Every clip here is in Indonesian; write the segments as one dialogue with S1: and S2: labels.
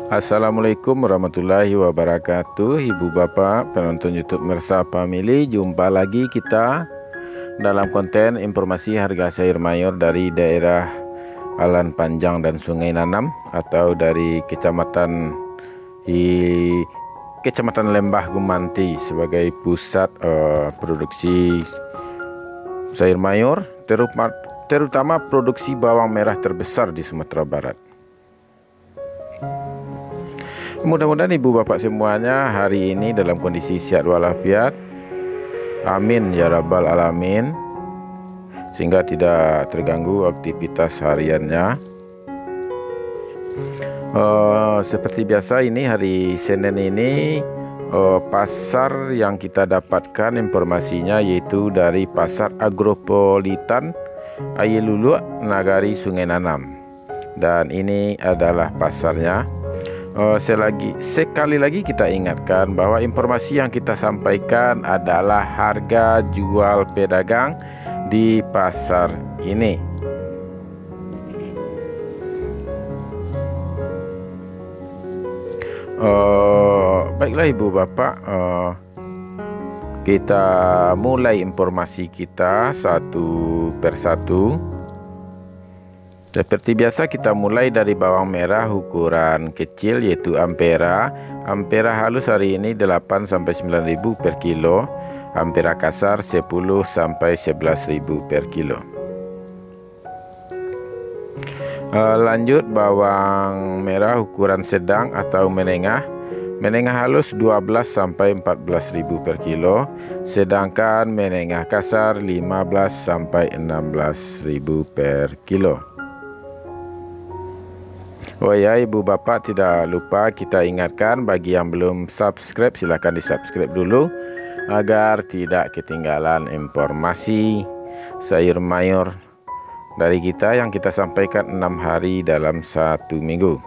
S1: Assalamualaikum warahmatullahi wabarakatuh. Ibu bapak penonton YouTube Mersa Family, jumpa lagi kita dalam konten informasi harga sayur mayur dari daerah Alan Panjang dan Sungai Nanam, atau dari Kecamatan Lembah Gumanti sebagai pusat produksi sayur mayur, terutama produksi bawang merah terbesar di Sumatera Barat. Mudah-mudahan ibu bapak semuanya hari ini dalam kondisi sehat walafiat. Amin ya rabbal alamin, sehingga tidak terganggu aktivitas hariannya. Seperti biasa, ini hari Senin ini pasar yang kita dapatkan informasinya yaitu dari Pasar Agropolitan Ayelulu Nagari Sungai Nanam. Dan ini adalah pasarnya. Sekali lagi kita ingatkan bahwa informasi yang kita sampaikan adalah harga jual pedagang di pasar ini. Baiklah ibu bapak, kita mulai informasi kita satu persatu. Seperti biasa, kita mulai dari bawang merah ukuran kecil yaitu Ampera. Ampera halus hari ini 8-9 ribu per kilo. Ampera kasar 10-11 ribu per kilo. Lanjut bawang merah ukuran sedang atau menengah. Menengah halus 12-14 ribu per kilo. Sedangkan menengah kasar 15-16 ribu per kilo. Oh ya ibu bapak, tidak lupa kita ingatkan bagi yang belum subscribe, silahkan di subscribe dulu agar tidak ketinggalan informasi sayur mayur dari kita yang kita sampaikan 6 hari dalam 1 minggu.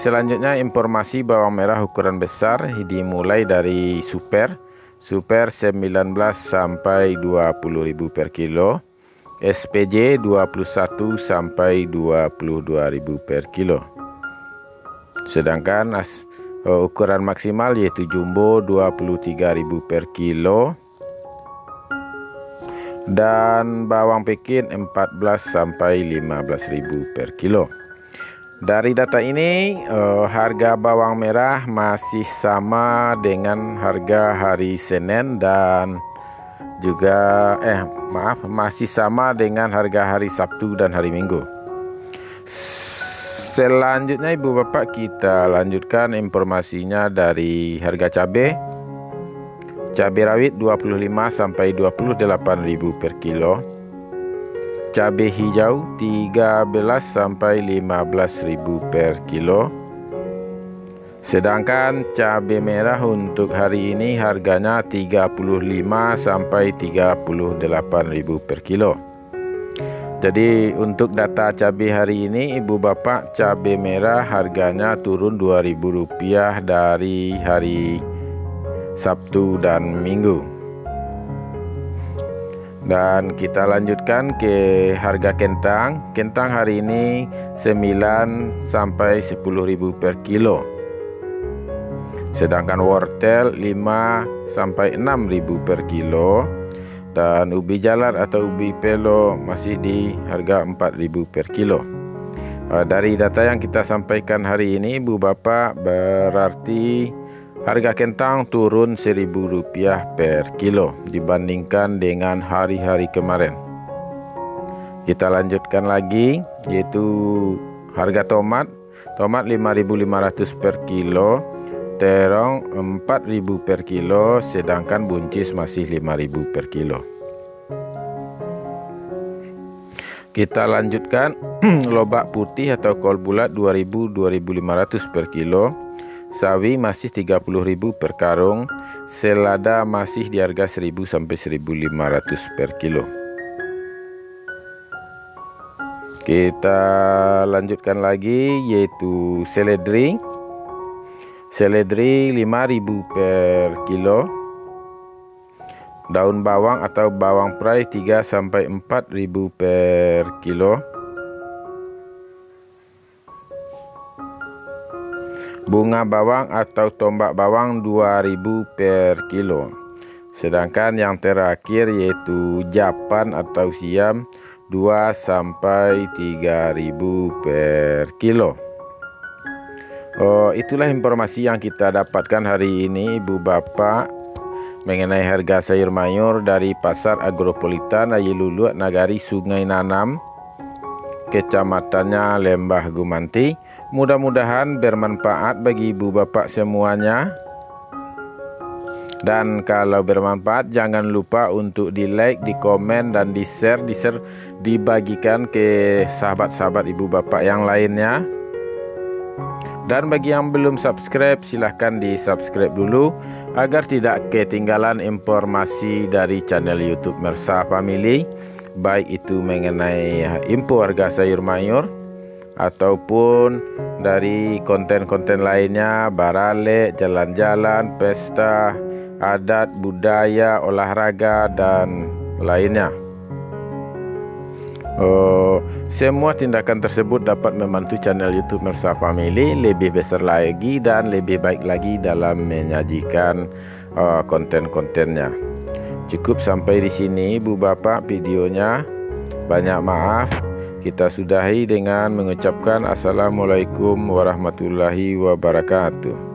S1: Selanjutnya informasi bawang merah ukuran besar dimulai dari Super 19 sampai 20 ribu per kilo. SPJ 21 sampai 22 ribu per kilo. Sedangkan ukuran maksimal yaitu Jumbo 23 ribu per kilo. Dan bawang Pekin 14 sampai 15 ribu per kilo. Dari data ini harga bawang merah masih sama dengan harga hari Senin dan juga masih sama dengan harga hari Sabtu dan hari Minggu. Selanjutnya ibu bapak, kita lanjutkan informasinya dari harga cabai. Cabai rawit 25 sampai 28 ribu per kilo. Cabai hijau 13 sampai 15 ribu per kilo. Sedangkan cabai merah untuk hari ini harganya 35 sampai 38 ribu per kilo. Jadi untuk data cabai hari ini ibu bapak, cabai merah harganya turun Rp2.000 dari hari Sabtu dan Minggu. Dan kita lanjutkan ke harga kentang. Kentang hari ini 9 sampai 10 ribu per kilo. Sedangkan wortel 5 sampai 6 ribu per kilo. Dan ubi jalar atau ubi pelo masih di harga 4 ribu per kilo. Dari data yang kita sampaikan hari ini ibu bapak, berarti harga kentang turun Rp1.000 per kilo dibandingkan dengan hari-hari kemarin. Kita lanjutkan lagi yaitu harga tomat. Tomat 5.500 per kilo. Terong 4.000 per kilo, sedangkan buncis masih 5.000 per kilo. Kita lanjutkan lobak putih atau kol bulat 2.000-2.500 per kilo. Sawi masih 30.000 per karung. Selada masih di harga 1.000 sampai 1.500 per kilo. Kita lanjutkan lagi yaitu seledri. Seledri 5.000 per kilo. Daun bawang atau bawang perai 3 sampai 4.000 per kilo. bunga bawang atau tombak bawang 2.000 per kilo. Sedangkan yang terakhir yaitu japan atau siam 2 sampai 3.000 per kilo. Itulah informasi yang kita dapatkan hari ini Ibu Bapak mengenai harga sayur mayur dari Pasar Agropolitan Ayilulu Nagari Sungai Nanam, kecamatannya Lembah Gumanti. Mudah-mudahan bermanfaat bagi Ibu Bapak semuanya. Dan kalau bermanfaat jangan lupa untuk di like, di komen, dan di share, dibagikan ke sahabat-sahabat Ibu Bapak yang lainnya. Dan bagi yang belum subscribe silahkan di subscribe dulu agar tidak ketinggalan informasi dari channel YouTube Mersa Family, baik itu mengenai info harga sayur mayur ataupun dari konten-konten lainnya, barale, jalan-jalan, pesta adat, budaya, olahraga, dan lainnya. Semua tindakan tersebut dapat membantu channel YouTube Mersa Family lebih besar lagi dan lebih baik lagi dalam menyajikan konten-kontennya. Cukup sampai di sini Ibu Bapak videonya. Banyak maaf. Kita sudahi dengan mengucapkan Assalamualaikum warahmatullahi wabarakatuh.